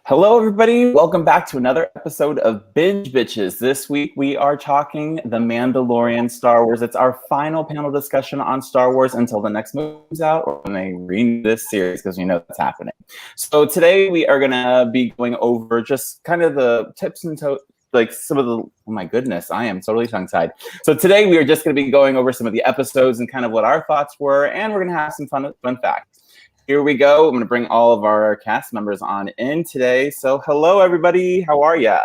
Hello, everybody. Welcome back to another episode of Binge Bitches. This week, we are talking The Mandalorian, Star Wars. It's our final panel discussion on Star Wars until the next movie comes out or when they renew this series, because you know that's happening. So today, we are going to be going over just kind of the tips and like some of the, oh my goodness, I am totally tongue-tied. So today, we are just going to be going over some of the episodes and kind of what our thoughts were, and we're going to have some fun facts. Here we go. I'm going to bring all of our cast members on in today. So hello, everybody. How are ya?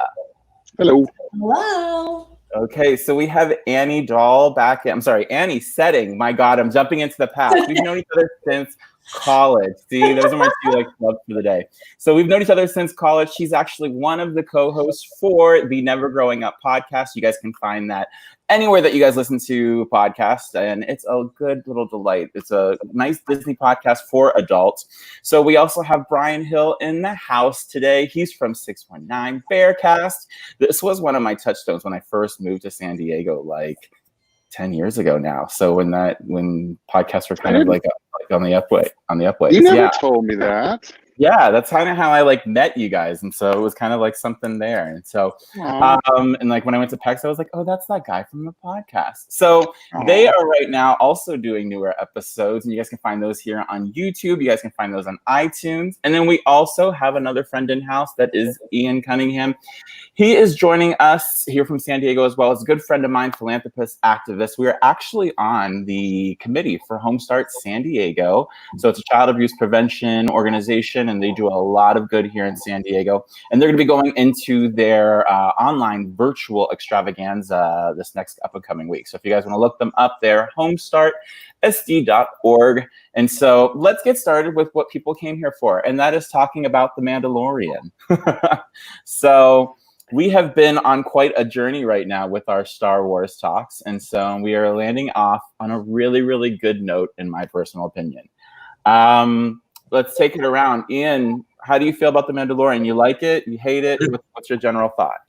Hello. Hello. Okay, so we have Annie Doll back. I'm sorry, Annie Setting. My God, I'm jumping into the past. We've known each other since college. See, those are my two clubs for the day. So we've known each other since college. She's actually one of the co-hosts for the Never Growing Up podcast. You guys can find that anywhere that you guys listen to podcasts, and it's a good little delight. It's a nice Disney podcast for adults. So we also have Brian Hill in the house today. He's from 619 Bearcast. This was one of my touchstones when I first moved to San Diego, like 10 years ago now. So when podcasts were kind of like on the upway. You never told me that. Yeah, that's kind of how I met you guys, and so it was kind of like something there. And so, and like when I went to PEX, I was like, oh, that's that guy from the podcast. So they are right now also doing newer episodes, and you guys can find those here on YouTube. You guys can find those on iTunes, and then we also have another friend in house that is Ian Cunningham. He is joining us here from San Diego as well. As a good friend of mine, philanthropist, activist. We are actually on the committee for Home Start San Diego. So it's a child abuse prevention organization, and they do a lot of good here in San Diego. And they're going to be going into their online virtual extravaganza this next upcoming week. So if you guys want to look them up there, homestartsd.org. And so let's get started with what people came here for, and that is talking about The Mandalorian. So we have been on quite a journey right now with our Star Wars talks, and so we are landing off on a really, really good note, in my personal opinion. Let's take it around. Ian, how do you feel about The Mandalorian? You like it? You hate it? What's your general thought?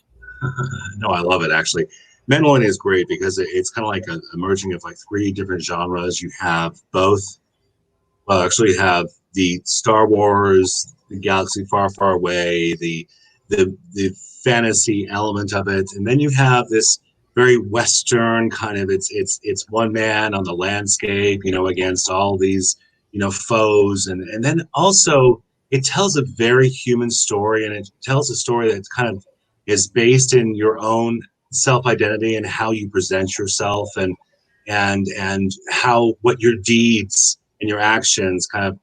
No, I love it, actually. Mandalorian is great because it's kind of like a merging of like three different genres. You have have the Star Wars, the galaxy far, far away, the fantasy element of it, and then you have this very Western kind of it's one man on the landscape, against all these foes, and then also it tells a very human story, and it tells a story that kind of is based in your own self-identity and how you present yourself, and how what your deeds and your actions kind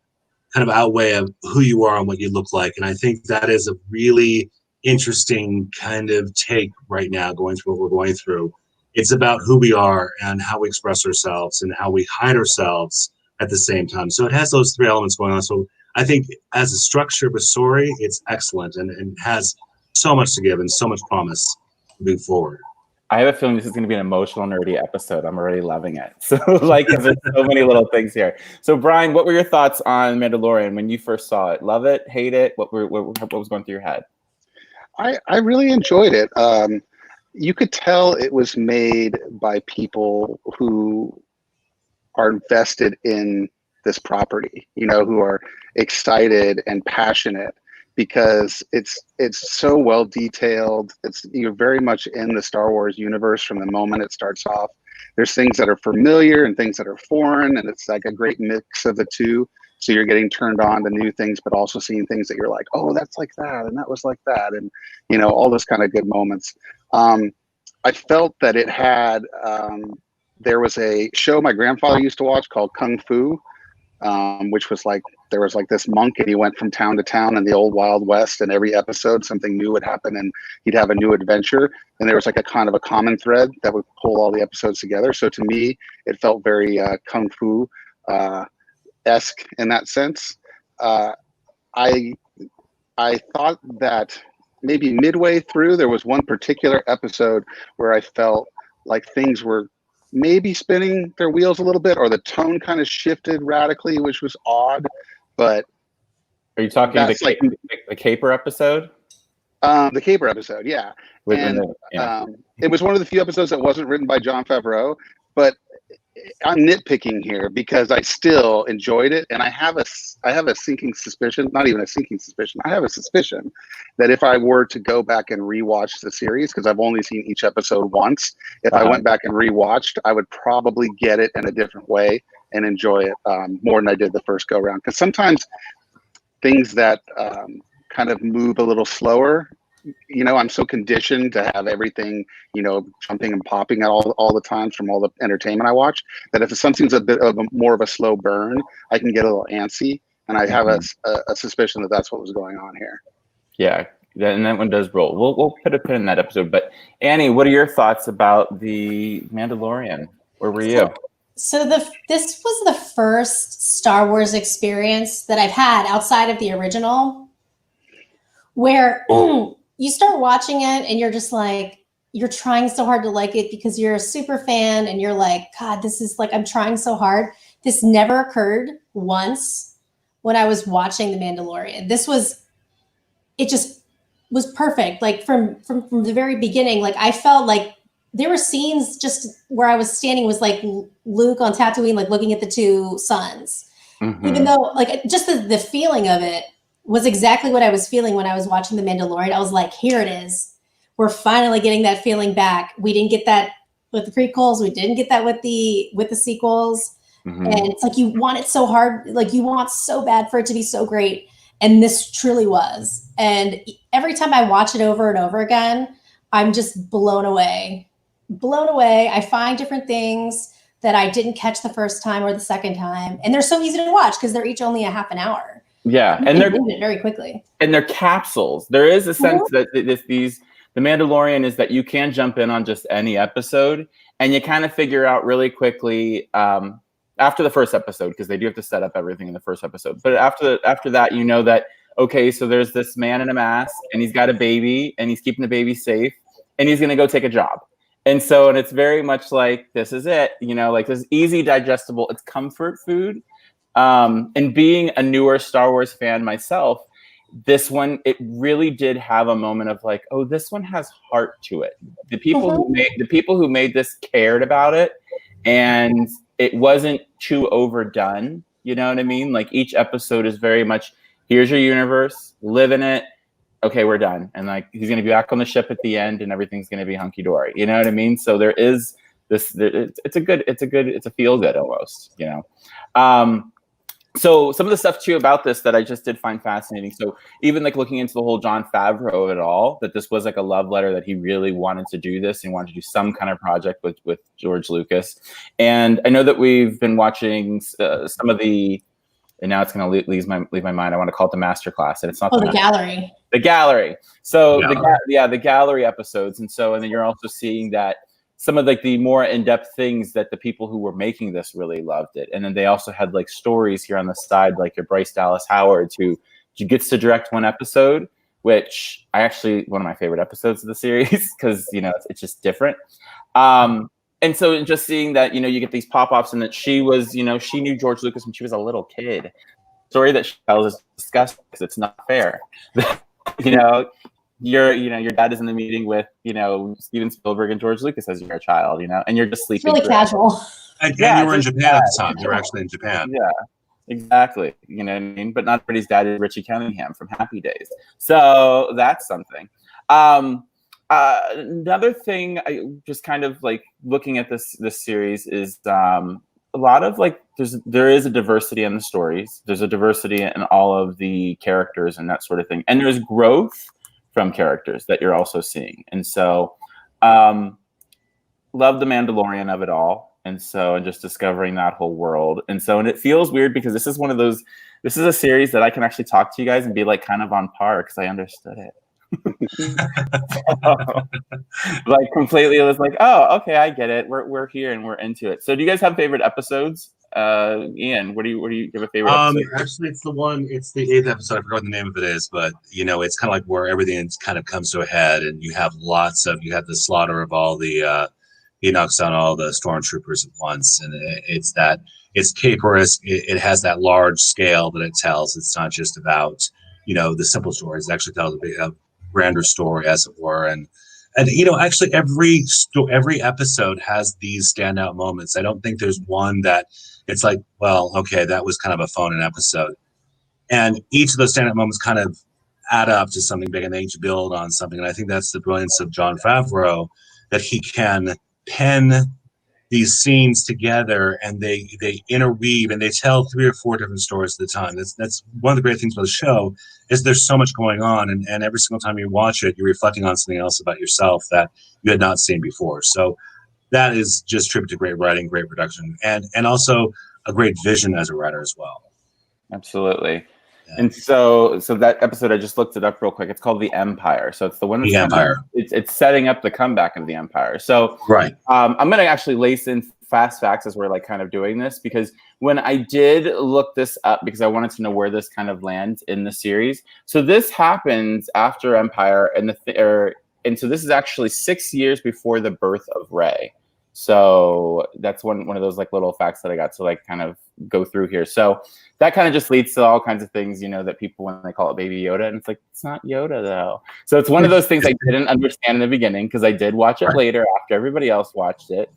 of outweigh of who you are and what you look like. And I think that is a really interesting kind of take right now, going through what we're going through. It's about who we are and how we express ourselves and how we hide ourselves at the same time. So it has those three elements going on. So I think as a structure of a story, it's excellent and has so much to give and so much promise moving forward. I have a feeling this is going to be an emotional, nerdy episode. I'm already loving it. So because there's so many little things here. So Brian, what were your thoughts on Mandalorian when you first saw it? Love it? Hate it? What was going through your head? I really enjoyed it. You could tell it was made by people who are invested in this property, who are excited and passionate, because it's so well detailed. You're very much in the Star Wars universe from the moment it starts off. There's things that are familiar and things that are foreign, and it's like a great mix of the two. So you're getting turned on to new things, but also seeing things that you're like, oh, that's like that, and that was like that, and all those kind of good moments. I felt that it had. There was a show my grandfather used to watch called Kung Fu, which was like there was like this monk, and he went from town to town in the old Wild West, and every episode something new would happen, and he'd have a new adventure, and there was like a kind of a common thread that would pull all the episodes together. So to me, it felt very Kung Fu esque in that sense. I thought that maybe midway through there was one particular episode where I felt like things were maybe spinning their wheels a little bit, or the tone kind of shifted radically, which was odd. But are you talking the Caper episode? The Caper episode, yeah. And it was one of the few episodes that wasn't written by Jon Favreau, but I'm nitpicking here because I still enjoyed it, and I have a sinking suspicion, not even a sinking suspicion. I have a suspicion that if I were to go back and rewatch the series, because I've only seen each episode once, if I went back and rewatched, I would probably get it in a different way and enjoy it more than I did the first go round. Because sometimes things that kind of move a little slower, you know, I'm so conditioned to have everything, you know, jumping and popping all the times from all the entertainment I watch, that if something's a bit of more of a slow burn, I can get a little antsy. And I have a suspicion that that's what was going on here. Yeah, and that one does roll. We'll put a pin in that episode. But Annie, what are your thoughts about the Mandalorian? Where were you? So this was the first Star Wars experience that I've had outside of the original, where you start watching it and you're just like, you're trying so hard to like it because you're a super fan and you're like, God, this is like, I'm trying so hard. This never occurred once when I was watching The Mandalorian. It just was perfect. Like from the very beginning, like I felt like there were scenes just where I was standing was like Luke on Tatooine, like looking at the two suns, even though like just the feeling of it was exactly what I was feeling when I was watching The Mandalorian. I was like, here it is. We're finally getting that feeling back. We didn't get that with the prequels. We didn't get that with the sequels. And it's like, you want it so hard. Like you want so bad for it to be so great. And this truly was. And every time I watch it over and over again, I'm just blown away. Blown away. I find different things that I didn't catch the first time or the second time. And they're so easy to watch because they're each only a half an hour. Yeah, and they're it very quickly. And they're capsules. There is a sense that the Mandalorian is that you can jump in on just any episode, and you kind of figure out really quickly after the first episode, because they do have to set up everything in the first episode. But after that, you know that okay, so there's this man in a mask, and he's got a baby, and he's keeping the baby safe, and he's gonna go take a job. And it's very much like this is it, you know, like this easy digestible. It's comfort food. And being a newer Star Wars fan myself, this one, it really did have a moment of like, oh, this one has heart to it. The people who made this cared about it, and it wasn't too overdone. You know what I mean? Like each episode is very much, here's your universe, live in it. Okay, we're done. And like he's gonna be back on the ship at the end, and everything's gonna be hunky dory. You know what I mean? So there is this. It's a feel good almost. You know. So some of the stuff too about this that I just did find fascinating. So even like looking into the whole Jon Favreau of it all, that this was like a love letter, that he really wanted to do this and wanted to do some kind of project with George Lucas. And I know that we've been watching some of the, and now it's going to leave my mind. I want to call it the masterclass, and it's not the gallery. The gallery. So the gallery episodes, and then you're also seeing that some of like the more in-depth things that the people who were making this really loved it. And then they also had like stories here on the side, like your Bryce Dallas Howard, who gets to direct one episode, which I actually, one of my favorite episodes of the series, because, you know, it's just different. And so just seeing that, you know, you get these pop-offs, and that she was, you know, she knew George Lucas when she was a little kid. The story that she tells is disgusting because it's not fair. You know, your dad is in the meeting with, you know, Steven Spielberg and George Lucas as you're a child, you know, and you're just sleeping. It's really casual. And you were in Japan at the time. You were actually in Japan. Yeah, exactly. You know what I mean? But not everybody's dad is Richie Cunningham from Happy Days. So that's something. Another thing, I just kind of like looking at this series is a lot of like there is a diversity in the stories. There's a diversity in all of the characters and that sort of thing, and there's growth from characters that you're also seeing. And so love the Mandalorian of it all. And just discovering that whole world. And it feels weird because this is a series that I can actually talk to you guys and be like kind of on par because I understood it. Like completely, it was like, oh, okay, I get it. We're here and we're into it. So do you guys have favorite episodes? Ian, what do you give a favorite episode? Actually, it's the 8th episode. I forgot what the name of it is, but you know, it's kind of like where everything kind of comes to a head, and you have the slaughter of all the he knocks down all the stormtroopers at once, and it's caperous. It has that large scale that it tells. It's not just about, you know, the simple stories. It actually tells a grander story, as it were. And And actually, every episode has these standout moments. I don't think there's one that it's like, well, okay, that was kind of a phone-in episode. And each of those standout moments kind of add up to something big, and they each build on something. And I think that's the brilliance of Jon Favreau, that he can pen these scenes together, and they interweave, and they tell 3 or 4 different stories at a time. That's one of the great things about the show, is there's so much going on, and every single time you watch it, you're reflecting on something else about yourself that you had not seen before. So that is just tribute to great writing, great production, and also a great vision as a writer as well. Absolutely. And so that episode, I just looked it up real quick. It's called The Empire. So it's the one that's Empire. It's setting up the comeback of the Empire. So right. I'm going to actually lace in fast facts as we're like kind of doing this, because when I did look this up, because I wanted to know where this kind of lands in the series. So this happens after Empire, and so this is actually 6 years before the birth of Rey. So that's one of those like little facts that I got to like kind of go through here. So that kind of just leads to all kinds of things, that people, when they call it Baby Yoda, and it's like, it's not Yoda though. So it's one of those things I didn't understand in the beginning, because I did watch it later after everybody else watched it.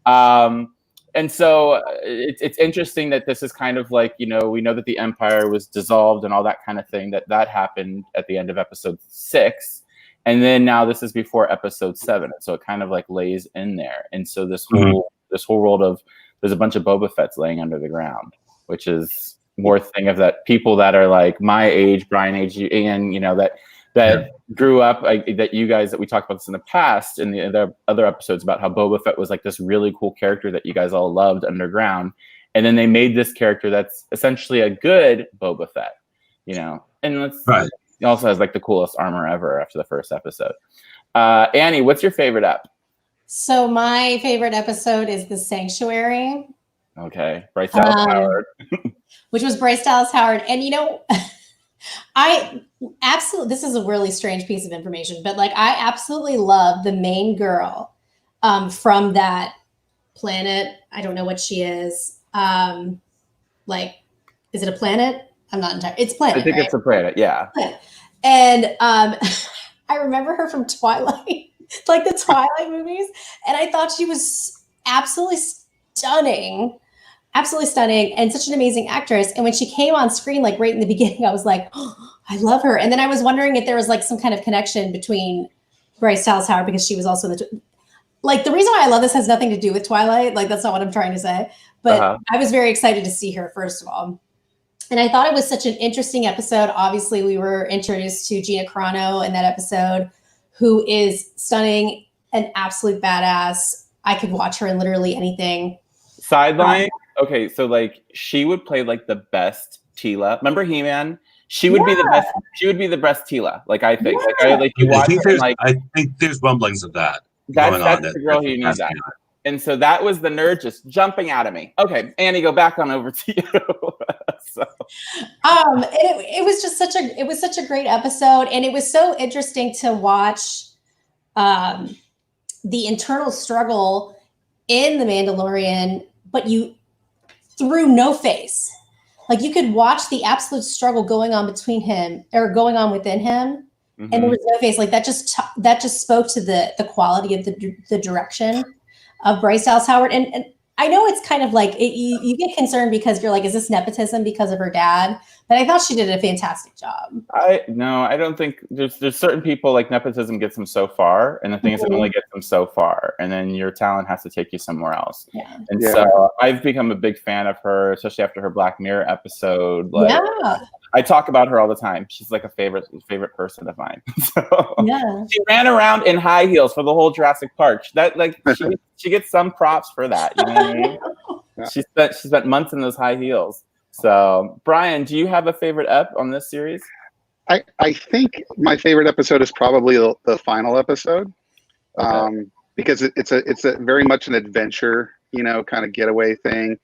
And so it's interesting that this is kind of like, we know that the Empire was dissolved and all that kind of thing, that happened at the end of episode 6. And then now this is before episode 7. So it kind of like lays in there. And so this whole world of, there's a bunch of Boba Fett's laying under the ground, which is more thing of that people that are like my age, Brian age, and that grew up, that you guys, that we talked about this in the past in the other episodes about how Boba Fett was like this really cool character that you guys all loved underground. And then they made this character that's essentially a good Boba Fett, and that's right. It also has like the coolest armor ever after the first episode. Annie, what's your favorite ep? So my favorite episode is The Sanctuary. Okay, Bryce Dallas Howard. Which was Bryce Dallas Howard. And I absolutely, this is a really strange piece of information, but like I absolutely love the main girl from that planet. I don't know what she is. Like, is it a planet? I'm not entirely. It's a planet. I think it's a planet. Yeah. And I remember her from Twilight, like the Twilight movies, and I thought she was absolutely stunning, and such an amazing actress. And when she came on screen, like right in the beginning, I was like, oh, I love her. And then I was wondering if there was like some kind of connection between Bryce Dallas Howard, because she was also the reason why I love this has nothing to do with Twilight. Like that's not what I'm trying to say. But I was very excited to see her, first of all. And I thought it was such an interesting episode. Obviously, we were introduced to Gina Carano in that episode, who is stunning, an absolute badass. I could watch her in literally anything. Sideline. Okay, so like she would play like the best Tila. Remember He-Man? She would be the best. She would be the best Tila. Like I think. Yeah. Like I think there's rumblings of that. That's the girl who needs that. And so that was the nerd just jumping out of me. Okay, Annie, go back on over to you. It was just such a great episode, and it was so interesting to watch the internal struggle in the Mandalorian, but you through no face. Like you could watch the absolute struggle going on within him, and there was no face. Like that just spoke to the quality of the direction of Bryce Dallas Howard. And I know it's kind of like you get concerned because you're like, is this nepotism because of her dad? But I thought she did a fantastic job. I don't think there's certain people like nepotism gets them so far, and the thing is it only gets them so far, and then your talent has to take you somewhere else. Yeah. And so I've become a big fan of her, especially after her Black Mirror episode. Like, I talk about her all the time. She's like a favorite person of mine. So, she ran around in high heels for the whole Jurassic Park. That like she gets some props for that. You know what I mean? She spent months in those high heels. So, Brian, do you have a favorite ep on this series? I think my favorite episode is probably the final episode, because it's a very much an adventure, kind of getaway thing.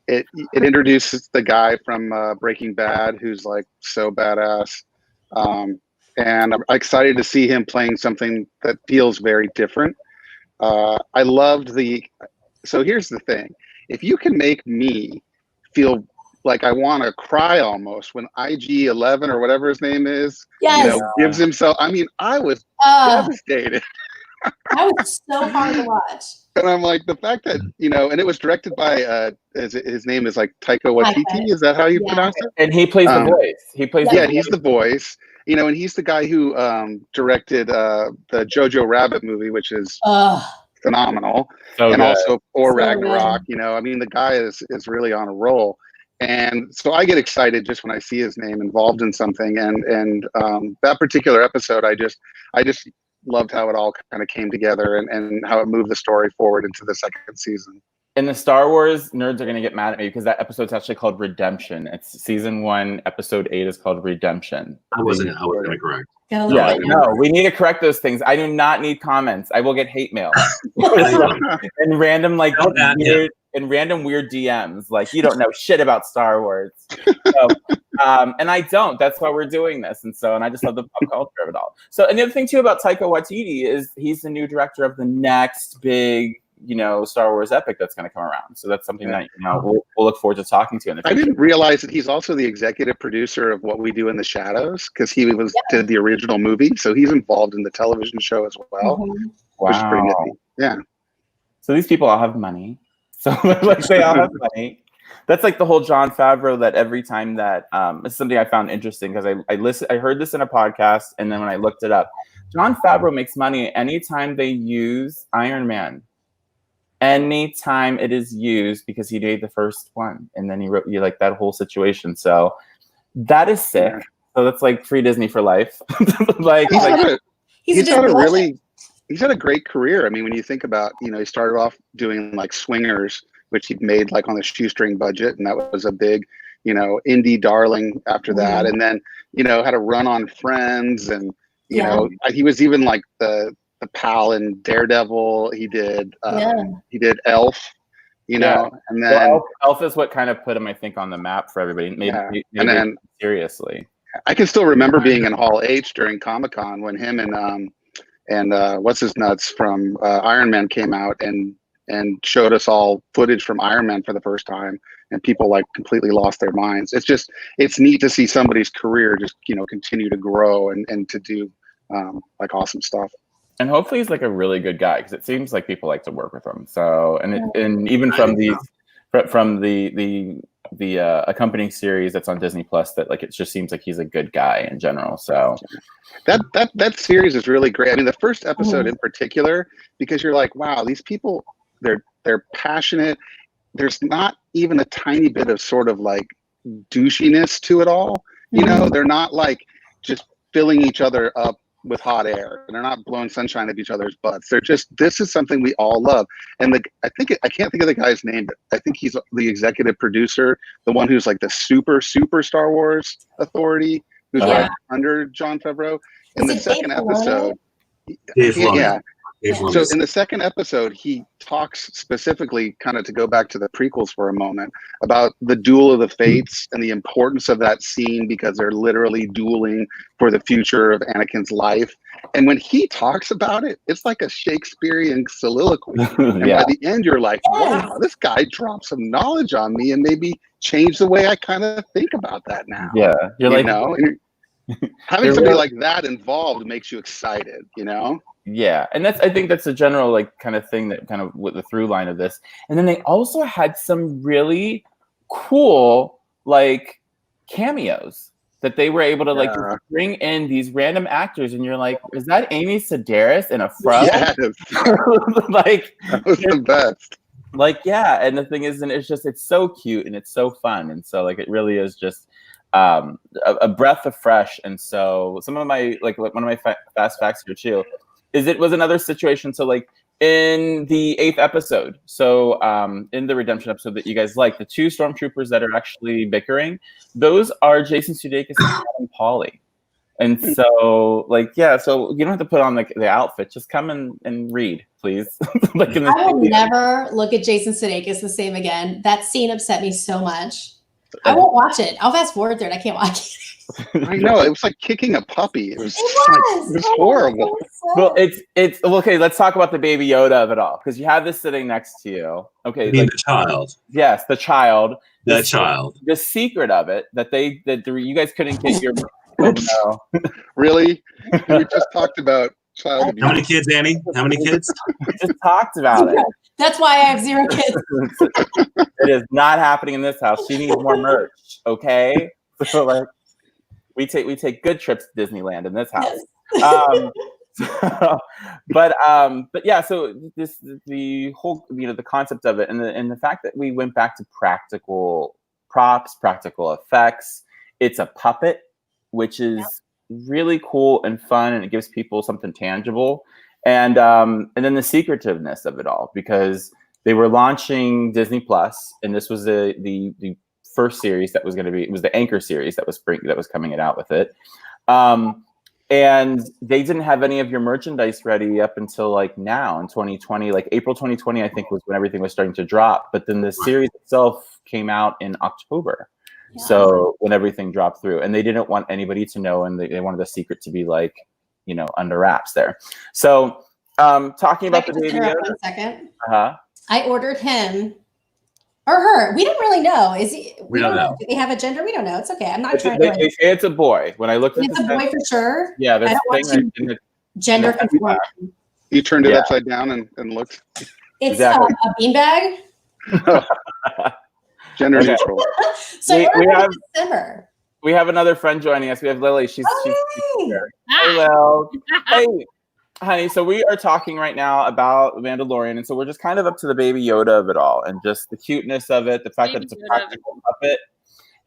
It introduces the guy from Breaking Bad, who's like so badass, and I'm excited to see him playing something that feels very different. I loved so here's the thing: if you can make me feel like I want to cry almost when IG-11 or whatever his name is, Yes. gives himself. I mean, I was devastated. That was so hard to watch. And I'm like, the fact that, and it was directed by, his name is like Taika Waititi. Is that how you pronounce it? And he plays the voice. He plays Yeah, he's the voice. And he's the guy who directed the Jojo Rabbit movie, which is phenomenal. So and good. also Thor So Ragnarok. I mean, the guy is really on a roll. And so I get excited just when I see his name involved in something. And that particular episode, I just loved how it all kind of came together and how it moved the story forward into the second season. And the Star Wars nerds are going to get mad at me because that episode's actually called Redemption. It's season 1, episode 8 is called Redemption. I wasn't going to correct. Yeah, no, we need to correct those things. I do not need comments. I will get hate mail and random weird DMs. Like, you don't know shit about Star Wars. So, and I don't. That's why we're doing this. And I just love the pop culture of it all. So, and the other thing too about Taika Waititi is he's the new director of the next big, Star Wars epic that's going to come around. So that's something that we'll look forward to talking to in the future. I didn't realize that he's also the executive producer of What We Do in the Shadows, because he did the original movie, so he's involved in the television show as well, which is pretty nifty. Yeah. So these people all have money. So like they all have money. That's like the whole Jon Favreau, that every time that it's something I found interesting because I heard this in a podcast, and then when I looked it up, Jon Favreau makes money anytime they use Iron Man. Anytime it is used, because he made the first one and then he wrote you like that whole situation. So that is sick. Yeah. So that's like free Disney for life. He's had a great career. I mean, when you think about, he started off doing like Swingers, which he made like on a shoestring budget, and that was a big, indie darling after that. And then, had a run on Friends, and he was even like the pal in Daredevil. He did Elf, and then Elf is what kind of put him, I think, on the map for everybody. Maybe and then seriously, I can still remember being in Hall H during Comic-Con when him and what's his nuts from Iron Man came out and showed us all footage from Iron Man for the first time, and people like completely lost their minds. It's neat to see somebody's career just continue to grow and to do like awesome stuff. And hopefully he's like a really good guy, because it seems like people like to work with him. So, and even from the accompanying series that's on Disney Plus, that like it just seems like he's a good guy in general. So that series is really great. I mean, the first episode in particular, because you're like, wow, these people, they're passionate. There's not even a tiny bit of sort of like douchiness to it all. They're not like just filling each other up with hot air, and they're not blowing sunshine at each other's butts. They're just, this is something we all love. And I can't think of the guy's name, but I think he's the executive producer, the one who's like the super Star Wars authority, who's like under Jon Favreau. In the second episode, so in the second episode, he talks specifically, kind of to go back to the prequels for a moment, about the duel of the fates and the importance of that scene, because they're literally dueling for the future of Anakin's life. And when he talks about it, it's like a Shakespearean soliloquy. And by the end, you're like, wow, this guy dropped some knowledge on me and maybe changed the way I kind of think about that now. Yeah, you're like, having somebody like that involved makes you excited, Yeah, and I think that's a general like kind of thing that kind of with the through line of this. And then they also had some really cool like cameos that they were able to like just bring in these random actors, and you're like, is that Amy Sedaris in a frog? Yes. Like that was the best. Like, yeah, and the thing is, and it's so cute and it's so fun, and so like it really is just a breath of fresh. And so some of my like one of my fast facts here too is it was another situation. So like in the 8th episode, so in the Redemption episode that you guys like, the 2 stormtroopers that are actually bickering, those are Jason Sudeikis and Adam Pauly. And so like, yeah, so you don't have to put on like the outfit, just come and read, please. Like I will never look at Jason Sudeikis the same again. That scene upset me so much. I won't watch it. I'll fast forward through it. I can't watch it. I know, it was like kicking a puppy. It was horrible. Well, it's okay. Let's talk about the Baby Yoda of it all, because you have this sitting next to you. Okay, You mean the child? Yes, the child. The child. The secret of it that you guys couldn't get your. No. Really? We just talked about child abuse. How many kids, Annie? How many kids? We just talked about it. That's why I have 0 kids. It is not happening in this house. She needs more merch. Okay, so like. We take good trips to Disneyland in this house. But yeah, so the whole the concept of it and the fact that we went back to practical props, practical effects. It's a puppet, which is really cool and fun, and it gives people something tangible. And then the secretiveness of it all, because they were launching Disney Plus, and this was the first series that was going to be, it was the anchor series that was coming out with it. And they didn't have any of your merchandise ready up until like now in 2020, like April 2020, I think was when everything was starting to drop. But then the series itself came out in October. Yeah. So when everything dropped through, and they didn't want anybody to know, and they wanted the secret to be like, under wraps there. So talking about the Baby Yoda. 1 second. Uh-huh. I ordered him or her. We don't really know. Is he? We don't know. Do they have a gender? We don't know. It's okay. I'm not trying to. They say it's a boy. When I looked at it's a boy for sure. Yeah, there's a thing in the gender conform. You turned it upside down and looked. It's exactly. A beanbag. Gender neutral. So we have another friend joining us. We have Lily. She's here. Hey, Lil. Hey. Honey, so we are talking right now about Mandalorian, and so we're just kind of up to the Baby Yoda of it all, and just the cuteness of it, the fact that it's a practical puppet.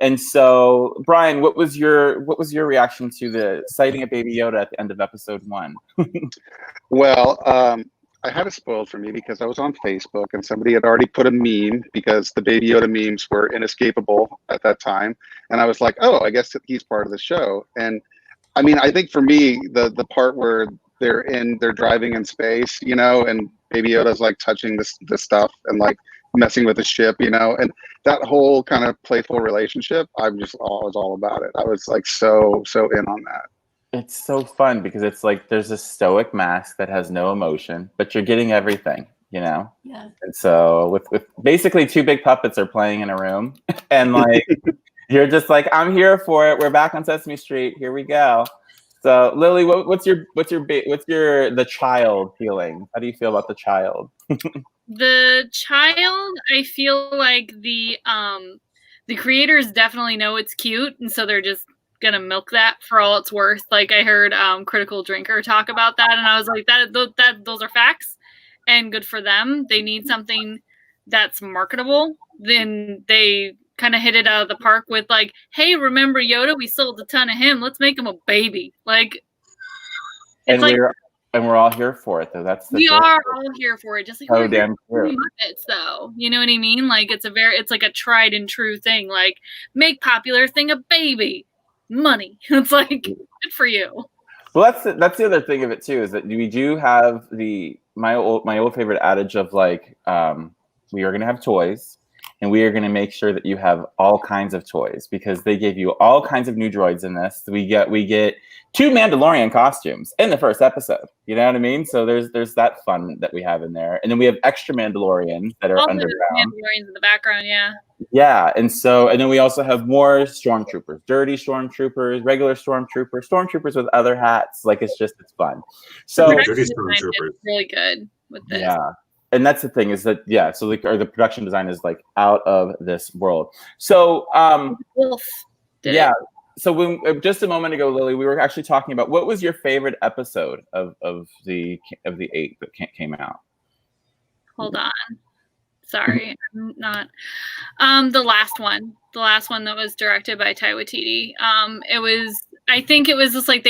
And so, Brian, what was your reaction to the sighting of Baby Yoda at the end of episode 1? Well, I had it spoiled for me because I was on Facebook, and somebody had already put a meme, because the Baby Yoda memes were inescapable at that time, and I was like, oh, I guess he's part of the show. And I mean, I think for me, the part where they're driving in space, and Baby Yoda's like touching this stuff and like messing with the ship, and that whole kind of playful relationship, I was all about it. I was like so in on that. It's so fun because it's like there's a stoic mask that has no emotion, but you're getting everything, Yeah. And so with basically 2 big puppets are playing in a room, and like you're just like, I'm here for it. We're back on Sesame Street. Here we go. So Lily, what's the child feeling? How do you feel about the child? The child, I feel like the creators definitely know it's cute, and so they're just gonna milk that for all it's worth. Like I heard Critical Drinker talk about that, and I was like, those are facts, and good for them. They need something that's marketable. Then they kind of hit it out of the park with like, hey, remember Yoda? We sold a ton of him. Let's make him a baby. Like, we're all here for it, though. We are all here for it. Just like so damn true. Muppets, though. You know what I mean? Like it's like a tried and true thing. Like, make popular thing a baby. Money. It's like good for you. Well, that's the other thing of it too, is that we do have my old favorite adage of like, we are gonna have toys. And we are going to make sure that you have all kinds of toys, because they gave you all kinds of new droids in this. We get 2 Mandalorian costumes in the first episode. You know what I mean? So there's that fun that we have in there, and then we have extra Mandalorians that are underground. Mandalorians in the background, yeah. Yeah, and then we also have more stormtroopers, dirty stormtroopers, regular stormtroopers with other hats. Like it's fun. So dirty stormtroopers, really good with this. Yeah. And that's the thing is that, so like, or the production design is like out of this world. So, So when just a moment ago, Lily, we were actually talking about what was your favorite episode of the 8 that came out? Hold on. Sorry, I'm not. The last one that was directed by Taika Waititi. I think it was just like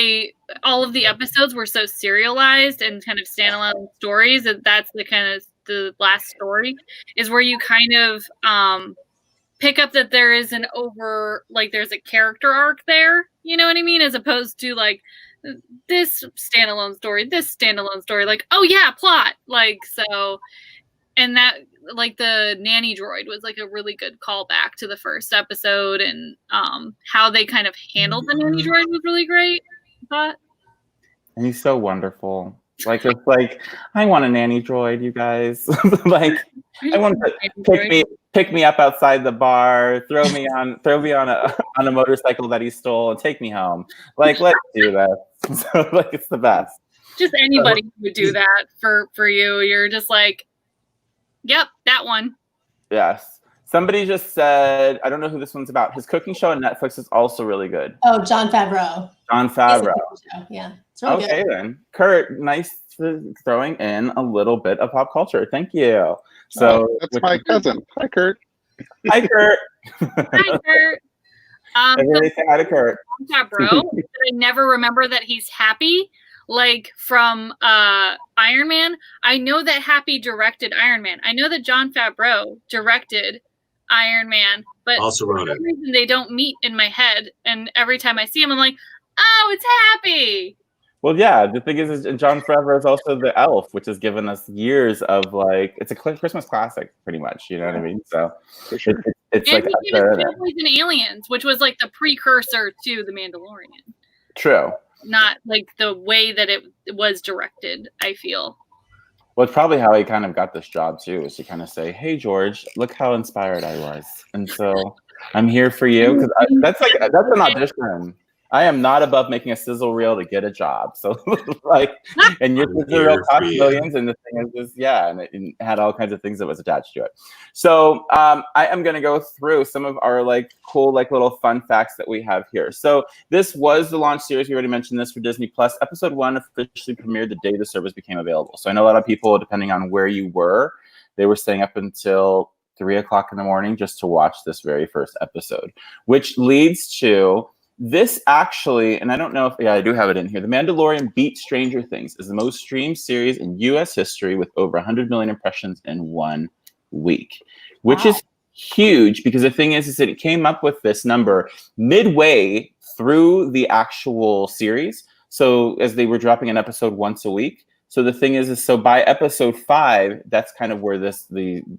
all of the episodes were so serialized and kind of standalone stories that's the last story is where you kind of pick up that there is there's a character arc there, you know what I mean, as opposed to like this standalone story, like, oh yeah, plot, like, so and that like the nanny droid was like a really good callback to the first episode, and how they kind of handled the nanny droid was really great. I thought. And he's so wonderful. Like it's like I want a nanny droid, you guys. Like I want to pick me up outside the bar, throw me on a motorcycle that he stole, and take me home. Like let's do that. So like it's the best. Just anybody would do that for you. You're just like, yep, that one. Yes. Somebody just said, I don't know who this one's about. His cooking show on Netflix is also really good. Oh, Jon Favreau. Jon Favreau. Yeah. It's really okay, good. then. Kurt, nice for throwing in a little bit of pop culture. Thank you. So that's my cousin. Hi, Kurt. Hi, Kurt. Hi, Kurt. Everybody say hi to Kurt. Jon Favreau, I never remember that he's happy. Like from Iron Man, I know that Happy directed Iron Man. I know that Jon Favreau directed Iron Man, but also wrote for some it. reason they don't meet in my head. And every time I see him, I'm like, oh, it's Happy. Well, yeah. The thing is Jon Favreau is also the elf, which has given us years of like it's a Christmas classic, pretty much. You know what I mean? So For sure. it's And like he did Families and Aliens, which was like the precursor to The Mandalorian. true. Not like the way that it was directed, I feel. Well, it's probably how he kind of got this job too, is to kind of say, "Hey, George, look how inspired I was, and so I'm here for you." Because that's an audition. I am not above making a sizzle reel to get a job. So like, and your sizzle reel cost millions, and the thing is and it had all kinds of things that was attached to it. So I am going to go through some of our like cool like little fun facts that we have here. So this was the launch series. We already mentioned this for Disney Plus. Episode 1 officially premiered the day the service became available. So I know a lot of people, depending on where you were, they were staying up until 3 o'clock in the morning just to watch this very first episode, which leads to this actually, and I don't know if, I do have it in here. The Mandalorian beat Stranger Things as the most streamed series in U.S. history with over 100 million impressions in 1 week, which is huge because the thing is that it came up with this number midway through the actual series. So as they were dropping an episode once a week. So the thing is so by episode 5, that's kind of where this came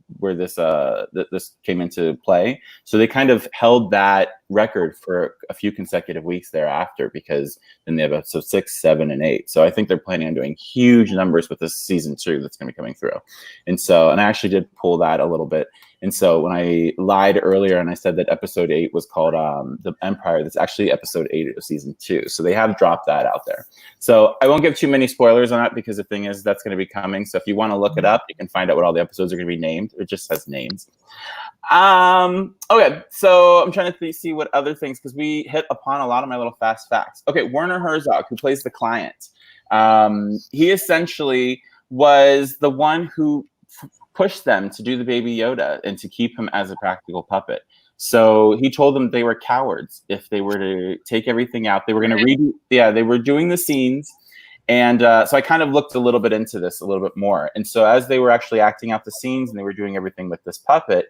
into play. So they kind of held that record for a few consecutive weeks thereafter, because then they have episode 6, 7, and 8. So I think they're planning on doing huge numbers with this season 2 that's going to be coming through. And I actually did pull that a little bit. And so when I lied earlier and I said that episode 8 was called The Empire, that's actually episode 8 of season 2. So they have dropped that out there. So I won't give too many spoilers on that because the thing is that's going to be coming. So if you want to look it up, you can find out what all the episodes are going to be named. It just has names. Okay, so I'm trying to see what other things, because we hit upon a lot of my little fast facts. Okay, Werner Herzog, who plays the client. He essentially was the one who pushed them to do the Baby Yoda and to keep him as a practical puppet. So he told them they were cowards if they were to take everything out. They were going to redo. Yeah, they were doing the scenes. And so I kind of looked a little bit into this a little bit more. And so as they were actually acting out the scenes and they were doing everything with this puppet,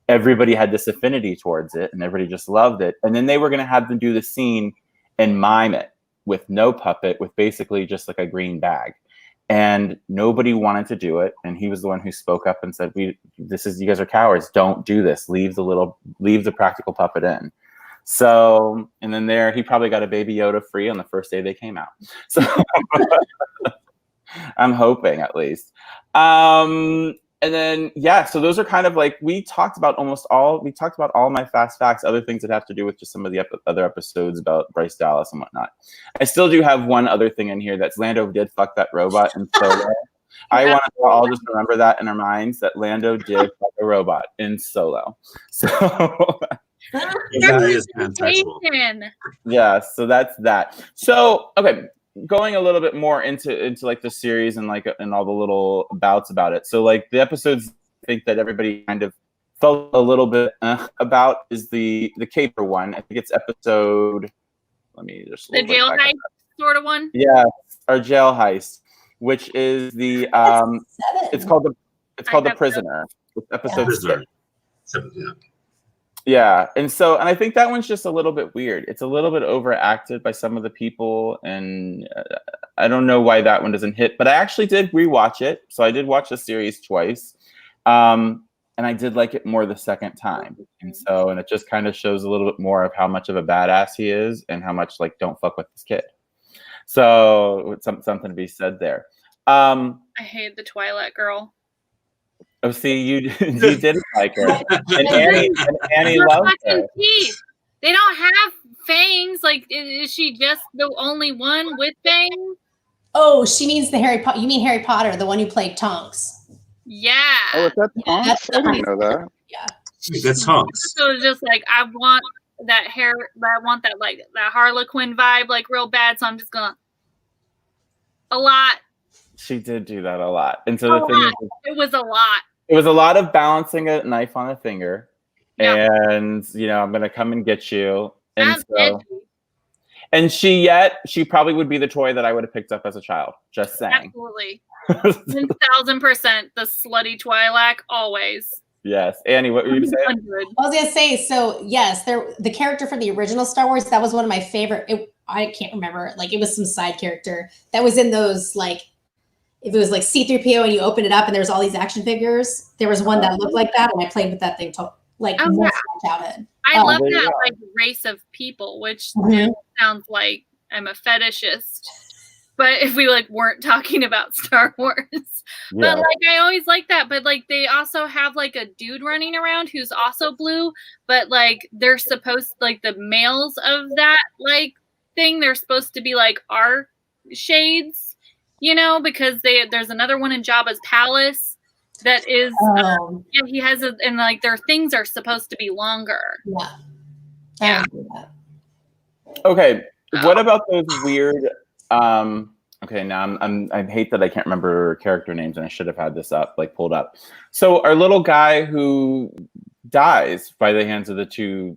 everybody had this affinity towards it and everybody just loved it. And then they were going to have them do the scene and mime it with no puppet, with basically just like a green bag. And nobody wanted to do it. And he was the one who spoke up and said, you guys are cowards. Don't do this. Leave the practical puppet in. So, and then he probably got a Baby Yoda free on the first day they came out. So I'm hoping at least. And then, so those are kind of like, we talked about all my fast facts, other things that have to do with just some of the other episodes about Bryce Dallas and whatnot. I still do have one other thing in here, that's Lando did fuck that robot in Solo. I want to all just remember that in our minds, that Lando did fuck a robot in Solo. So that is contextual. Yeah, so that's that. So, okay. Going a little bit more into like the series and all the little bouts about it. So like the episodes I think that everybody kind of felt a little bit about is the caper one. I think it's episode. Let me just the jail heist sort of one. Yeah, our jail heist, which is the it's called the Prisoner. It's episode 6. 7, yeah. Yeah, and I think that one's just a little bit weird. It's a little bit overacted by some of the people, and I don't know why that one doesn't hit. But I actually did rewatch it, so I did watch the series twice. And I did like it more the second time. And it just kind of shows a little bit more of how much of a badass he is and how much like don't fuck with this kid. So something to be said there. I hate the Twilight girl. Oh, see, you didn't like her, and Annie loved her. Teeth. They don't have fangs. Like, is she just the only one with fangs? Oh, she means the Harry Potter. You mean Harry Potter, the one who played Tonks? Yeah. Oh, is that Tonks? I didn't know that. Yeah. That's Tonks. So it's just like I want that hair. I want that like that Harlequin vibe, like real bad. So I'm just gonna a lot. She did do that a lot, and so the thing is, it was a lot. It was a lot of balancing a knife on a finger, and I'm gonna come and get you, and she probably would be the toy that I would have picked up as a child. Just saying. Absolutely, 1000%. The slutty Twi'lek always. Yes, Annie, what were you saying? I was gonna say, so yes, the character from the original Star Wars, that was one of my favorite. I can't remember, like it was some side character that was in those like. If it was like C-3PO and you open it up and there's all these action figures, there was one that looked like that, and I played with that thing like more childhood. I love that like race of people, which sounds like I'm a fetishist. But if we like weren't talking about Star Wars, but like I always like that. But like they also have like a dude running around who's also blue, but like they're supposed like the males of that like thing, they're supposed to be like our shades. Because there's another one in Jabba's palace that is, he has and like their things are supposed to be longer. Yeah. Okay. What about those weird? Okay, now I hate that I can't remember character names, and I should have had this pulled up. So our little guy who dies by the hands of the two.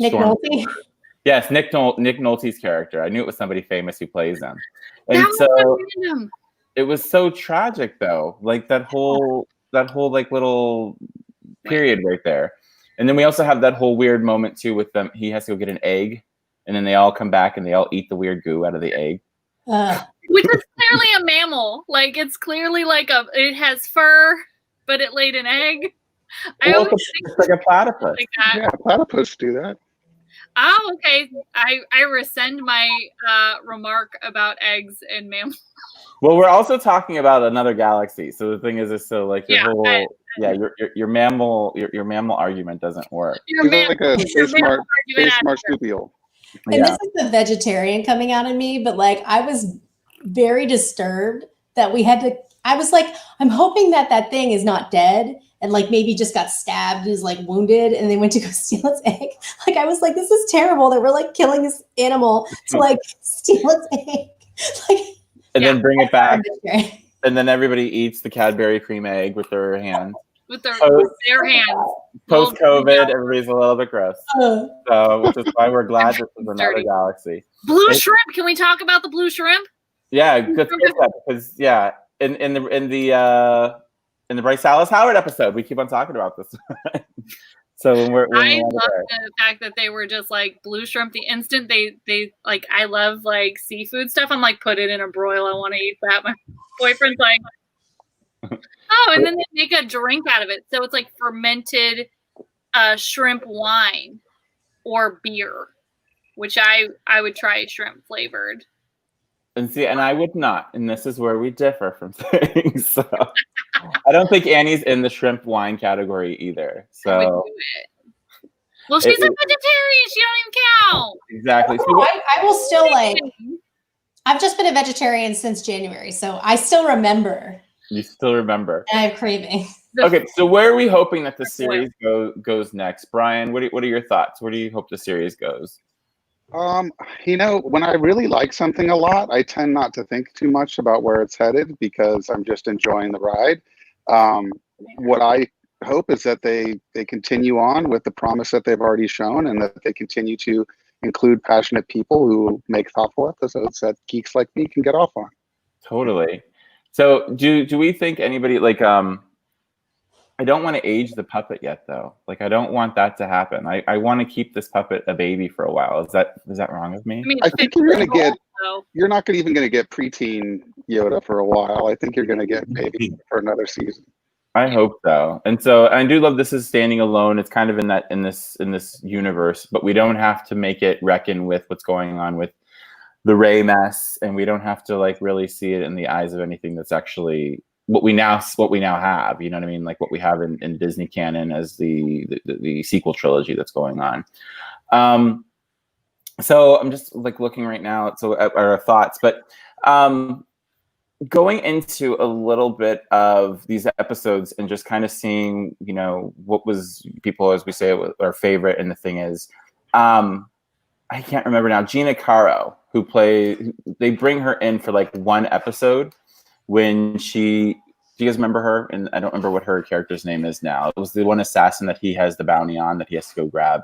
Nick Nolte. Yes, Nick Nolte's character. I knew it was somebody famous who plays him. And it was so tragic though. Like that whole like little period right there. And then we also have that whole weird moment too with them. He has to go get an egg, and then they all come back and they all eat the weird goo out of the egg. Which is clearly a mammal. Like it's clearly like it has fur, but it laid an egg. It's like a platypus. Like that. Yeah, platypus do that. Oh, okay. I rescind my remark about eggs and mammals. Well, we're also talking about another galaxy. So the thing is so like your mammal argument doesn't work. You're like a space marsupial. And this is the vegetarian coming out of me, but like I was very disturbed that we had to. I was like, I'm hoping that thing is not dead. And like maybe just got stabbed, is like wounded, and they went to go steal its egg. Like I was like, this is terrible that we're like killing this animal to like steal its egg. Like, and then bring it back, and then everybody eats the Cadbury cream egg with their hands. With their hands. Post-COVID, everybody's a little bit gross. So, which is why we're glad this is another galaxy. Blue shrimp. Can we talk about the blue shrimp? Yeah, good because in the Bryce Dallas Howard episode, we keep on talking about this. So I love the fact that they were just like blue shrimp. The instant they like, I love like seafood stuff. I'm like, put it in a broil. I want to eat that. My boyfriend's like, oh, and then they make a drink out of it. So it's like fermented shrimp wine or beer, which I would try shrimp flavored. And see, and I would not. And this is where we differ from things. So I don't think Annie's in the shrimp wine category either. So well, she's a vegetarian. She don't even count. Exactly. So I will still like. I've just been a vegetarian since January, so I still remember. You still remember. And I have cravings. Okay, so where are we hoping that the series goes next, Brian? What are your thoughts? Where do you hope the series goes? When I really like something a lot, I tend not to think too much about where it's headed because I'm just enjoying the ride. What I hope is that they continue on with the promise that they've already shown, and that they continue to include passionate people who make thoughtful episodes that geeks like me can get off on. Totally. So do we think anybody like I don't want to age the puppet yet though. Like I don't want that to happen. I want to keep this puppet a baby for a while. Is that wrong with me? I think you're not even gonna get preteen Yoda for a while. I think you're gonna get baby for another season. I hope so. And so I do love this is standing alone. It's kind of in this universe, but we don't have to make it reckon with what's going on with the Rey mess, and we don't have to like really see it in the eyes of anything that's actually what we now have. You know what I mean? Like what we have in Disney canon as the sequel trilogy that's going on. So I'm just like looking right now at our thoughts, but going into a little bit of these episodes and just kind of seeing, you know, what was people, as we say, our favorite. And the thing is, I can't remember now, Gina Carano, they bring her in for like one episode when do you guys remember her? And I don't remember what her character's name is now. It was the one assassin that he has the bounty on that he has to go grab.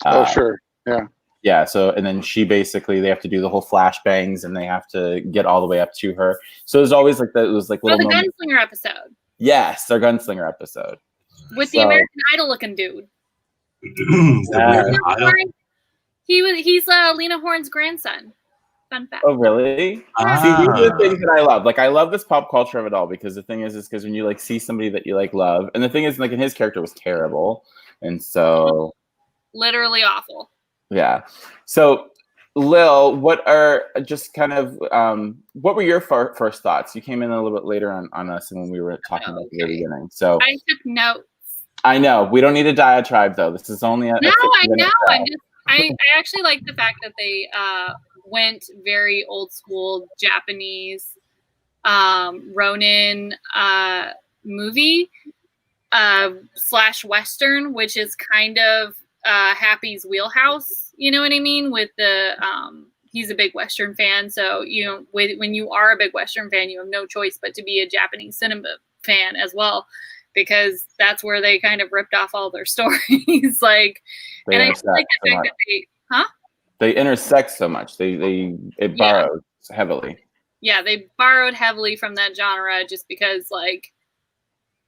Oh, sure. Yeah. Yeah, so and then they have to do the whole flashbangs and they have to get all the way up to her. So there's always like it was like little the gunslinger episode. Yes, their gunslinger episode. With the American Idol looking dude. He's Lena Horne's grandson. Fun fact. Oh, really? See, these are the things that I love. Like, I love this pop culture of it all because the thing is because when you like see somebody that you like love, and the thing is like, and his character was terrible, and so literally awful. Yeah. So, Lil, what are just kind of what were your first thoughts? You came in a little bit later on us when we were talking about the beginning. So I took notes. I know we don't need a diatribe though. This is only I know. I actually like the fact that they went very old school Japanese Ronin movie / Western, which is kind of Happy's wheelhouse, you know what I mean? With the he's a big Western fan, so you know when you are a big Western fan, you have no choice but to be a Japanese cinema fan as well, because that's where they kind of ripped off all their stories. Like, and I feel like the fact that they intersect so much. It borrows heavily. Yeah, they borrowed heavily from that genre just because like.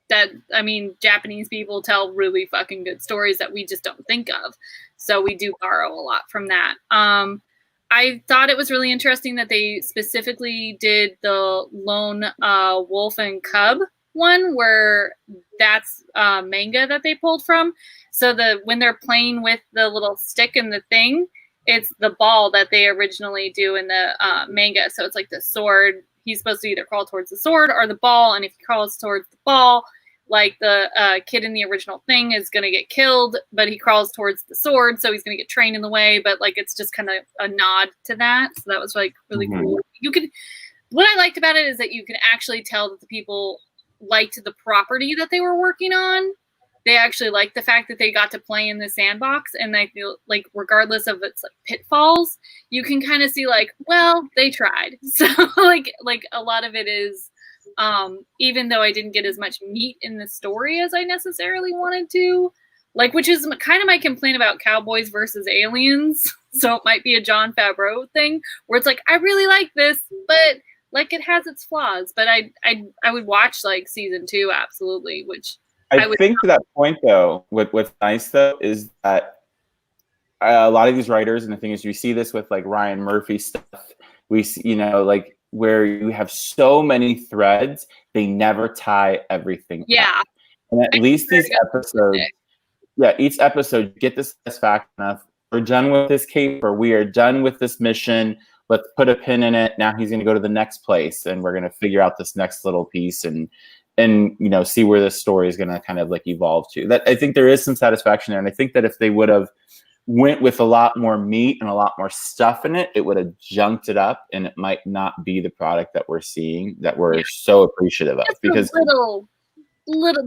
That, I mean, Japanese people tell really fucking good stories that we just don't think of. So we do borrow a lot from that. I thought it was really interesting that they specifically did the lone wolf and cub one, where that's manga that they pulled from. So when they're playing with the little stick and the thing, it's the ball that they originally do in the manga. So it's like the sword. He's supposed to either crawl towards the sword or the ball. And if he crawls towards the ball, like the kid in the original thing is going to get killed, but he crawls towards the sword, so he's going to get trained in the way. But like it's just kind of a nod to that. So that was like really cool. What I liked about it is that you can actually tell that the people liked the property that they were working on. They actually liked the fact that they got to play in the sandbox, and I feel like regardless of its like pitfalls, you can kind of see like, well, they tried. So like a lot of it is. Even though I didn't get as much meat in the story as I necessarily wanted to, like, which is kind of my complaint about Cowboys versus Aliens. So it might be a Jon Favreau thing where it's like, I really like this, but like it has its flaws, but I would watch like season 2. Absolutely. Which I think to that point though, what's nice though, is that a lot of these writers, and the thing is, you see this with like Ryan Murphy stuff. We see, you know, like, where you have so many threads, they never tie everything up. And at least these episodes, each episode, get this fact enough. We're done with this caper. We are done with this mission. Let's put a pin in it. Now he's going to go to the next place, and we're going to figure out this next little piece and you know, see where this story is going to kind of like evolve to. That I think there is some satisfaction there, and I think that if they would have went with a lot more meat and a lot more stuff in it, it would have junked it up, and it might not be the product that we're seeing that we're so appreciative of. Just because little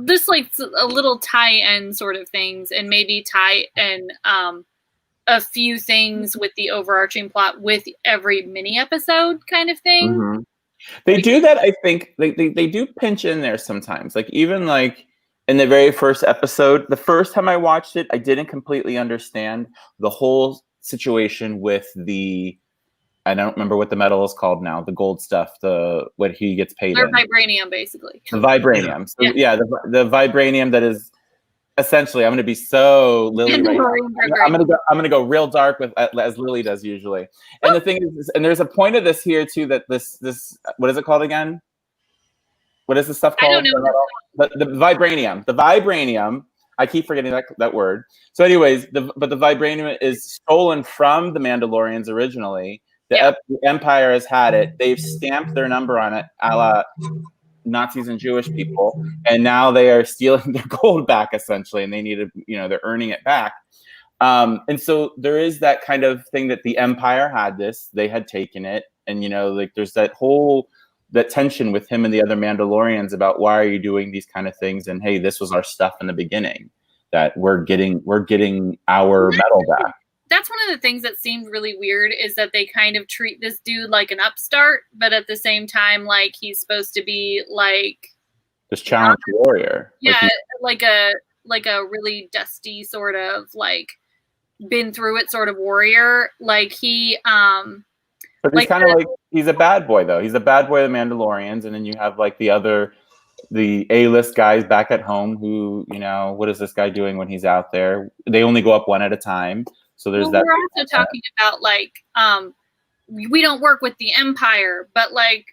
just like a little tie-in sort of things, and maybe tie in a few things with the overarching plot with every mini episode kind of thing. They do that. I think they do pinch in there sometimes, like even like in the very first episode, the first time I watched it, I didn't completely understand the whole situation with I don't remember what the metal is called now, the gold stuff, what he gets paid in. Vibranium, basically. The vibranium. So, the vibranium that is essentially, I'm going to be so Lily right now. I'm going to go real dark as Lily does usually. And the thing is, and there's a point of this here too, that this what is it called again? What is the stuff called? I don't know. The vibranium. The vibranium. I keep forgetting that word. So, anyways, the vibranium is stolen from the Mandalorians originally. The Empire has had it. They've stamped their number on it, a la Nazis and Jewish people, and now they are stealing their gold back essentially, and they need to, they're earning it back. And so there is that kind of thing that the Empire had this. They had taken it, and there's that tension with him and the other Mandalorians about why are you doing these kind of things, and hey, this was our stuff in the beginning, that we're getting our metal back. That's one of the things that seemed really weird, is that they kind of treat this dude like an upstart, but at the same time, like he's supposed to be like this challenge warrior. Yeah, like a really dusty sort of like been through it sort of warrior. Like he but he's kind of like, he's a bad boy though. He's a bad boy of the Mandalorians, and then you have like the A-list guys back at home who, what is this guy doing when he's out there? They only go up one at a time. So there's that. We're also talking about like we don't work with the Empire, but like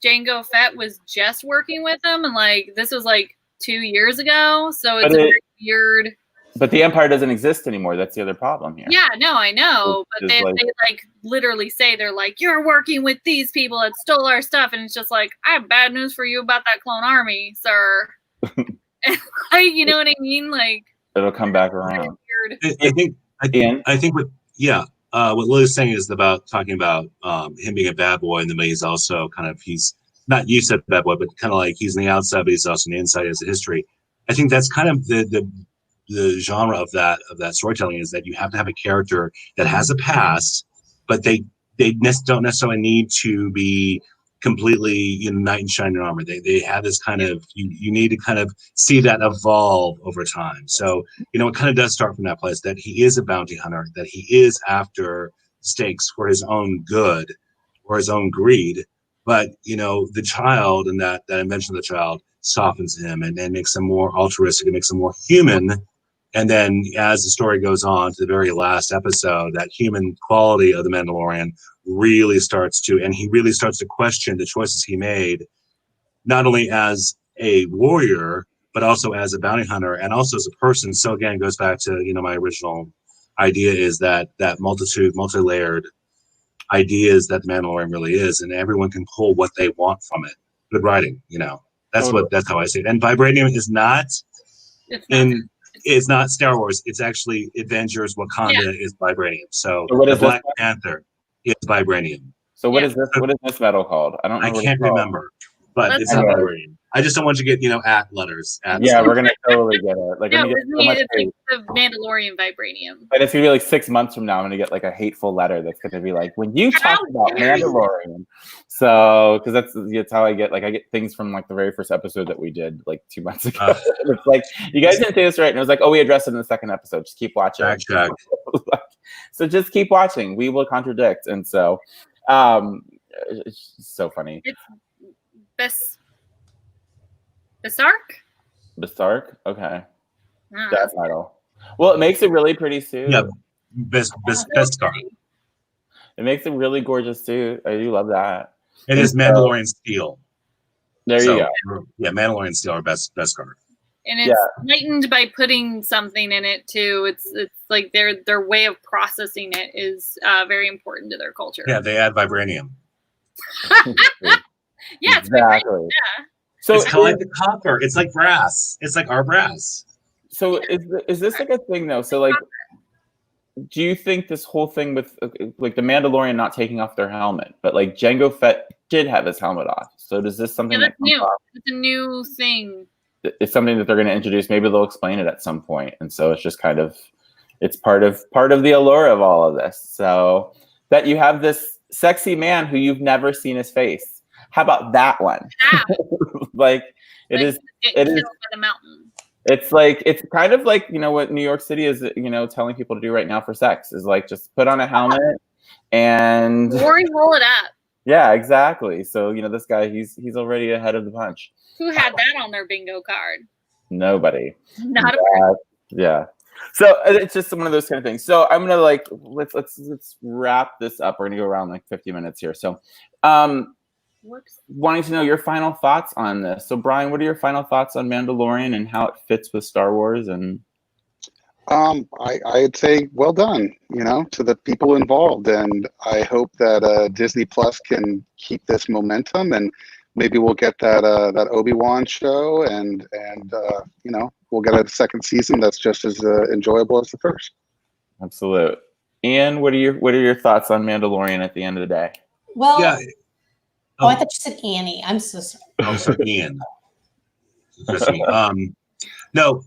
Jango Fett was just working with them, and like this was like 2 years ago, so it's very weird. But the Empire doesn't exist anymore. That's the other problem here. Yeah, no, I know. But they like literally say, they're like, you're working with these people that stole our stuff. And it's just like, I have bad news for you about that clone army, sir. And, like, you know what I mean? Like, it'll come back around. I think what Lily's saying is about talking about him being a bad boy, and then he's also kind of, he's not, you said bad boy, but kind of like he's on the outside, but he's also on the inside as a history. I think that's kind of the genre of that storytelling, is that you have to have a character that has a past, but they don't necessarily need to be completely knight in shining armor. They have this kind of, you need to kind of see that evolve over time. So it kind of does start from that place, that he is a bounty hunter, that he is after stakes for his own good or his own greed. But the child, and that invention of the child softens him and makes him more altruistic, and makes him more human. And then as the story goes on to the very last episode, that human quality of the Mandalorian really starts to, and he really starts to question the choices he made, not only as a warrior, but also as a bounty hunter, and also as a person. So again, it goes back to, my original idea, is that multi-layered ideas that the Mandalorian really is, and everyone can pull what they want from it. Good writing, that's how I see it. And vibranium is not it's not Star Wars. It's actually Avengers Wakanda is vibranium. So the Black Panther is vibranium. So what is this? What is this metal called? I don't know. I can't remember, but it's not vibranium. I just don't want you to get at letters. We're gonna totally get it. Like, no, it's like the Mandalorian vibranium. But it's gonna be like 6 months from now, I'm gonna get like a hateful letter that's gonna be like, when you talk about Mandalorian. So, because that's how I get. Like, I get things from like the very first episode that we did like 2 months ago. It's like, you guys didn't say this right, and it was like, oh, we addressed it in the second episode. Just keep watching. So just keep watching. We will contradict, and so it's so funny. It's Basark? Okay. That title. Well, it makes it really pretty suit. Yeah, Beskar. It makes a really gorgeous suit. I do love that. It is Mandalorian steel. There you go. Yeah, Mandalorian steel or Beskar. And it's lightened by putting something in it too. It's like their way of processing it is very important to their culture. Yeah, they add vibranium. Yeah, it's exactly. Yeah. So it's kind of like the copper. It's like brass. It's like our brass. So is this like a thing though? So like, do you think this whole thing with like the Mandalorian not taking off their helmet, but like Jango Fett did have his helmet off? So does this something that's new? It's a new thing. It's something that they're going to introduce. Maybe they'll explain it at some point, and so it's just kind of, it's part of the allure of all of this. So that you have this sexy man who you've never seen his face. How about that one? Like it is by the mountain. It's like, it's kind of like, what New York City is, telling people to do right now for sex is like, just put on a helmet and roll it up. Yeah, exactly. So, this guy, he's already ahead of the punch. Who had that on their bingo card? Nobody. Not a person. Yeah. So it's just one of those kind of things. So I'm gonna let's wrap this up. We're gonna go around like 50 minutes here. So wanting to know your final thoughts on this. So, Brian, what are your final thoughts on Mandalorian and how it fits with Star Wars? And I'd say well done, to the people involved, and I hope that Disney Plus can keep this momentum, and maybe we'll get that Obi-Wan show, and we'll get a second season that's just as enjoyable as the first. Absolutely. Ian, what are your thoughts on Mandalorian at the end of the day? Well, Yeah. Oh, I thought you said Annie. I'm so sorry. Oh, sorry, Ian. No,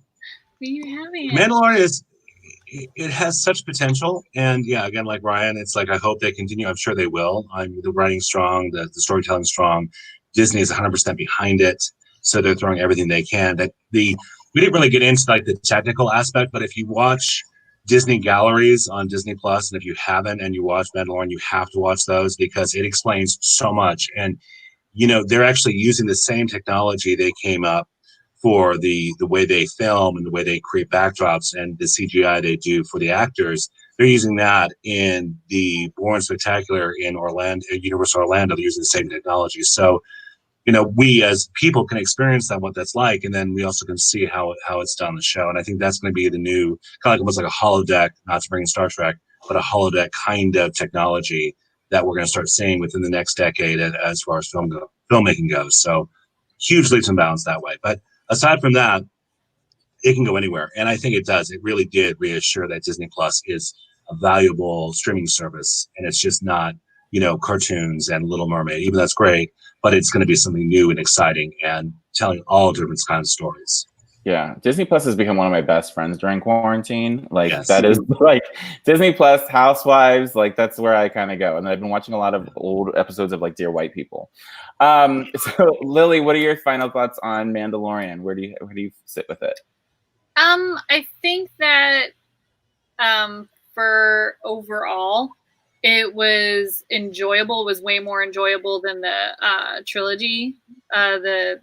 Mandalorian it has such potential, and yeah, again, like Ryan, it's like I hope they continue. I'm sure they will. The writing's strong, the storytelling's strong. Disney is 100% behind it, so they're throwing everything they can. We didn't really get into like the technical aspect, but if you watch Disney galleries on Disney Plus, and if you haven't and you watch Mandalorian, you have to watch those because it explains so much. And they're actually using the same technology they came up for the way they film and the way they create backdrops and the CGI they do for the actors. They're using that in the Bourne Spectacular in Universal Orlando. They're using the same technology. So, we as people can experience what that's like, and then we also can see how it's done on the show. And I think that's going to be the new kind of almost like a holodeck, not to bring in Star Trek, but a holodeck kind of technology that we're going to start seeing within the next decade as far as filmmaking goes. So huge leaps and bounds that way. But aside from that, it can go anywhere. And I think it does. It really did reassure that Disney Plus is a valuable streaming service. And it's just not, cartoons and Little Mermaid, even though that's great, but it's going to be something new and exciting and telling all different kinds of stories. Yeah, Disney Plus has become one of my best friends during quarantine. Yes. That is Disney Plus, Housewives, that's where I kind of go. And I've been watching a lot of old episodes of Dear White People. So Lily, what are your final thoughts on Mandalorian? Where do you sit with it? I think that for overall, it was enjoyable. It was way more enjoyable than the trilogy, the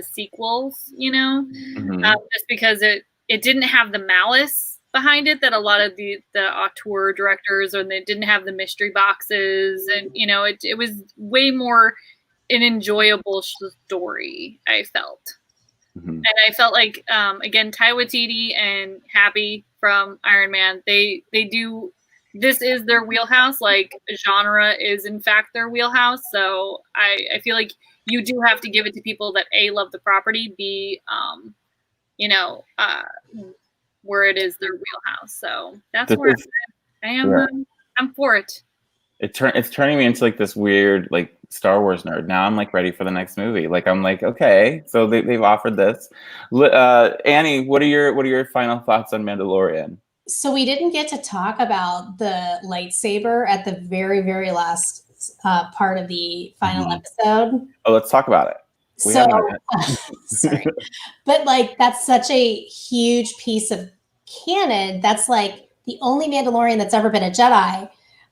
sequels, Mm-hmm. just because it didn't have the malice behind it that a lot of the auteur directors, or they didn't have the mystery boxes, and it was way more an enjoyable story, I felt. Mm-hmm. And I felt like again, Taika Waititi and Happy from Iron Man, they do, this is their wheelhouse. Genre is in fact their wheelhouse. So I feel like you do have to give it to people that A, love the property, B, where it is their wheelhouse. So that's where I am. Yeah. I'm for it. It's turning me into this weird Star Wars nerd. Now I'm ready for the next movie. I'm okay, so they've offered this. Annie, what are your final thoughts on Mandalorian? So we didn't get to talk about the lightsaber at the very, very last part of the final episode. Oh, let's talk about it. Sorry. But that's such a huge piece of canon. That's the only Mandalorian that's ever been a Jedi.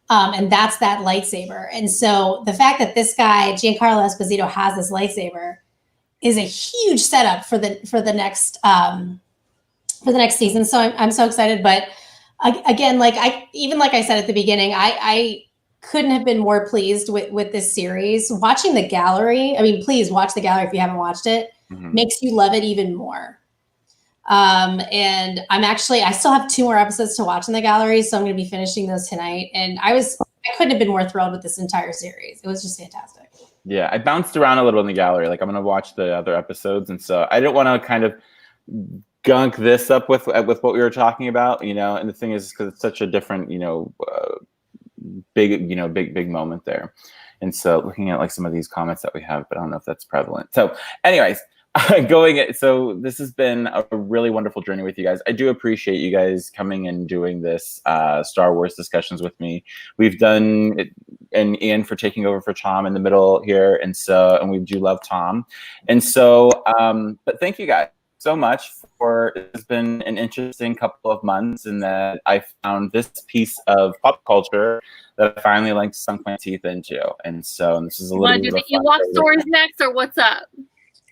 And that's that lightsaber. And so the fact that this guy, Giancarlo Esposito, has this lightsaber is a huge setup for the next season. So I'm so excited. But again, like I said at the beginning, I couldn't have been more pleased with this series. Watching the gallery, I mean, please watch the gallery if you haven't watched it, makes you love it even more. And I still have 2 more episodes to watch in the gallery, so I'm going to be finishing those tonight. And I couldn't have been more thrilled with this entire series. It was just fantastic. Yeah, I bounced around a little in the gallery. I'm going to watch the other episodes, and so I didn't want to kind of gunk this up with what we were talking about, And the thing is, because it's such a different, big moment there. And so looking at some of these comments that we have, but I don't know if that's prevalent. So, anyways. So this has been a really wonderful journey with you guys. I do appreciate you guys coming and doing this Star Wars discussions with me. We've done it, and Ian for taking over for Tom in the middle here, and we do love Tom. And so, but thank you guys so much it's been an interesting couple of months, and that I found this piece of pop culture that I finally sunk my teeth into. And so this is a little bit of you watch stories next, or what's up?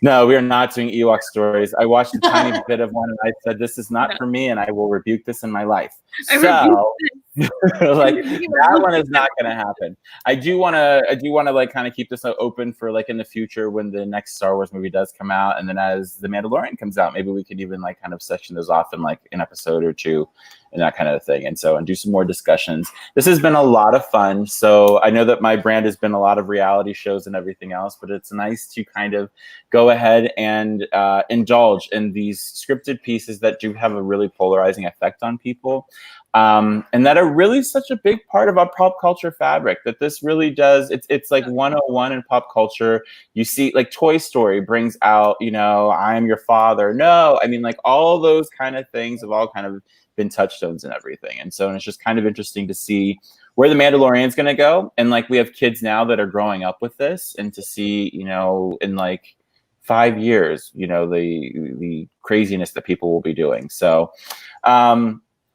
No, we are not doing Ewok stories. I watched a tiny bit of one and I said, this is not for me and I will rebuke this in my life. So like that one is not going to happen. I do want to like kind of keep this open for like in the future when the next Star Wars movie does come out. And then as the Mandalorian comes out, maybe we could even like kind of section those off in like an episode or two and that kind of thing. And do some more discussions. This has been a lot of fun. So I know that my brand has been a lot of reality shows and everything else, but it's nice to kind of go ahead and indulge in these scripted pieces that do have a really polarizing effect on people. And that are really such a big part of our pop culture fabric, that this really does. It's like 101 in pop culture. You see, like Toy Story brings out, you know, I am your father. No, I mean, like all those kind of things have all kind of been touchstones and everything. And it's just kind of interesting to see where the Mandalorian is going to go. And like we have kids now that are growing up with this, and to see, you know, in like 5 years, you know, the craziness that people will be doing. So,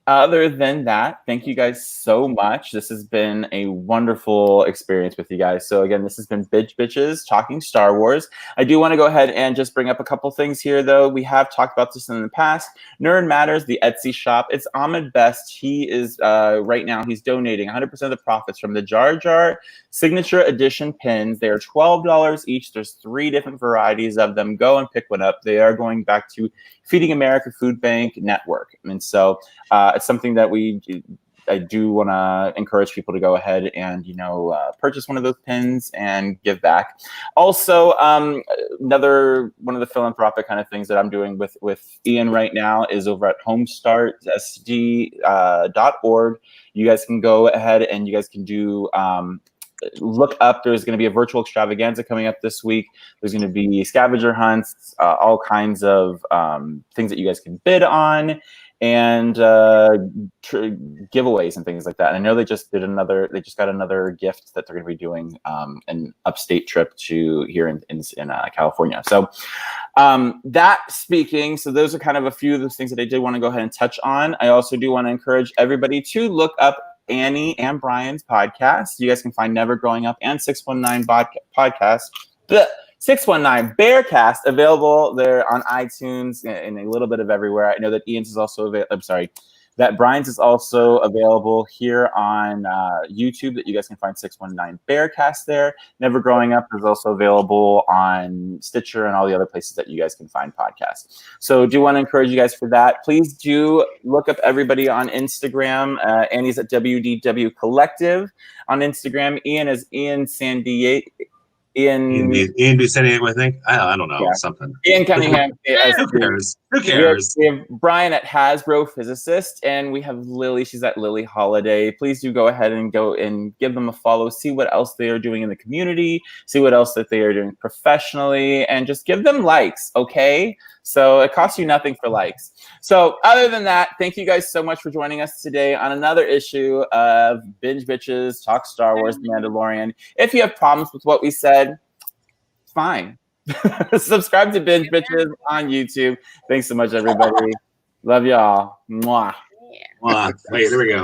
other than that, thank you guys so much. This has been a wonderful experience with you guys. So again, this has been Binge Bitches talking Star Wars. I do want to go ahead and just bring up a couple things here, though. We have talked about this in the past. Nerd Matters, the Etsy shop. It's Ahmed Best. He is right now, he's donating 100% of the profits from the Jar Jar Signature Edition pins. They are $12 each. There's 3 different varieties of them. Go and pick one up. They are going back to Feeding America Food Bank Network. And so it's something that I do want to encourage people to go ahead and, you know, purchase one of those pins and give back. Also, another one of the philanthropic kind of things that I'm doing with Ian right now is over at homestartsd.org. You guys can go ahead and you guys can do look up. There's going to be a virtual extravaganza coming up this week. There's going to be scavenger hunts, all kinds of things that you guys can bid on, and giveaways and things like that. And I know they just got another gift that they're going to be doing an upstate trip to here in California. So that speaking, so those are kind of a few of those things that I did want to go ahead and touch on. I also do want to encourage everybody to look up Annie and Brian's podcast. You guys can find Never Growing Up and 619 podcast. 619 Bearcast available there on iTunes and a little bit of everywhere. I know that Ian's is also available. That Brian's is also available here on YouTube, that you guys can find 619 Bearcast there. Never Growing Up is also available on Stitcher and all the other places that you guys can find podcasts. So do want to encourage you guys for that. Please do look up everybody on Instagram. Annie's at WDW Collective on Instagram. Ian is Ian Sandiego. Ian do San Diego, I think. I don't know, something. Ian Cunningham. Who cares? Who cares? We have Brian at Hasbro Physicist, and we have Lily. She's at Lily Holiday. Please do go ahead and go and give them a follow. See what else they are doing in the community. See what else that they are doing professionally, and just give them likes, okay? So it costs you nothing for likes. So other than that, thank you guys so much for joining us today on another issue of Binge Bitches Talk Star Wars The Mandalorian. If you have problems with what we said, fine. Subscribe to Binge Bitches on YouTube. Thanks so much, everybody. Love y'all. Mwah. Wait, there we go.